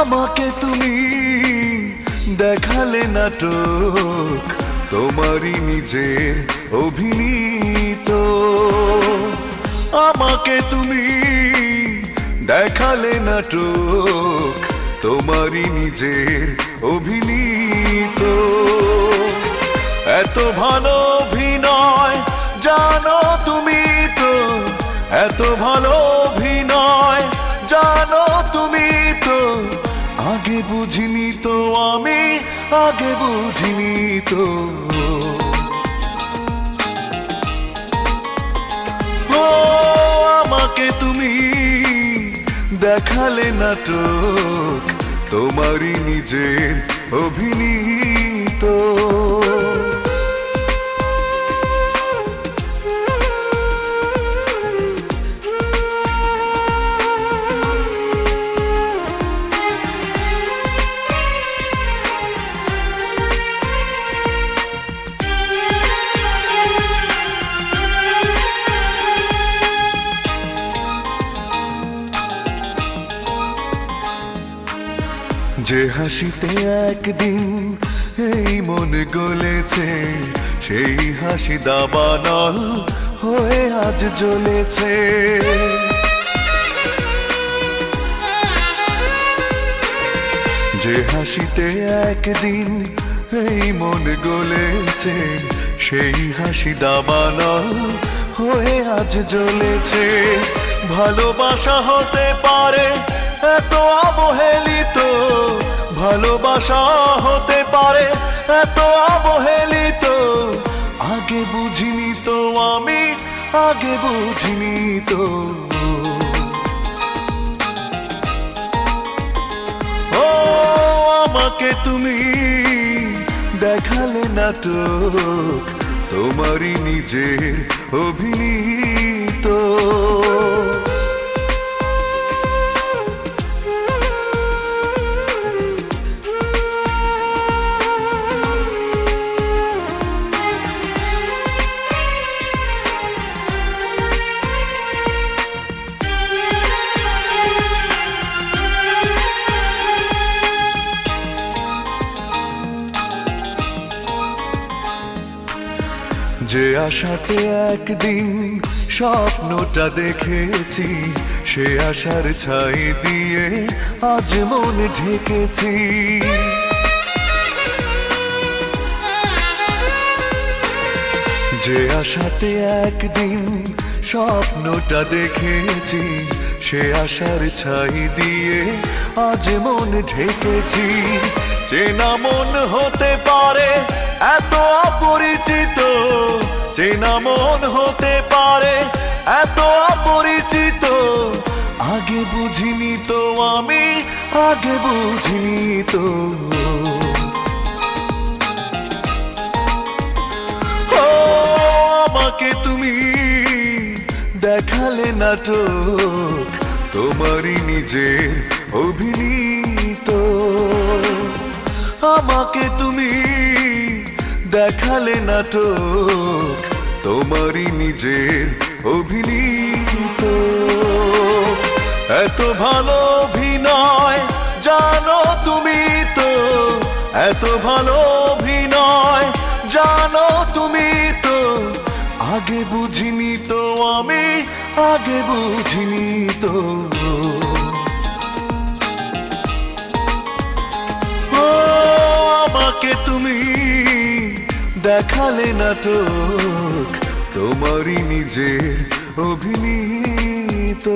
আমাকে তুমি দেখালে নাটক, তোমারই নিজের অভিনীত। আমাকে তুমি দেখালে নাটক, তোমারই নিজের অভিনীত। এত ভালো অভিনয় জানো তুমি তো, এত ভালো অভিনয় জানো তুমি তো, আগে বুঝিনি তো আমি, আগে বুঝিনি তো। ও আমাকে তুমি দেখালে নাটক, তোমারই নিজের অভিনীত। যে হাসিতে একদিন এই মন গলেছে, সেই হাসি দাবানল হয়ে আজ জ্বলেছে। যে হাসিতে একদিন এই মন গলেছে, সেই হাসি দাবানল হয়ে আজ জ্বলেছে। ভালোবাসা হতে পারে এত অবহেলিত, ভালোবাসা হতে পারে এত অবহেলিত, আগে বুঝিনি তো আমি, আগে বুঝিনি তো। ও আমাকে তুমি দেখালে নাটক, তোমারই নিজের অভিনীত। যে আশাতে একদিন স্বপ্নটা দেখেছি, সে আশার ছাই দিয়ে আজ মন ঢেকেছি। যে আশাতে একদিন স্বপ্নটা দেখেছি, সে আশার ছাই দিয়ে আজ মন ঢেকেছি। চেনা মন হতে পারে এত অপরিচিত, চেনা মন হতে পারে এত অপরিচিত, আগে বুঝিনি তো আমি, আগে বুঝিনি তো। ও আমাকে তুমি দেখালে নাটক, তোমারই নিজের অভিনীত। আমাকে তুমি দেখালে নাটক, তোমারই নিজের অভিনীত। এত ভালো অভিনয় জানো তুমি তো, এত ভালো অভিনয় জানো তুমি তো, আগে বুঝিনি তো আমি, আগে বুঝিনি তো। আমাকে তুমি দেখালে নাটক, তোমারই নিজের অভিনীত।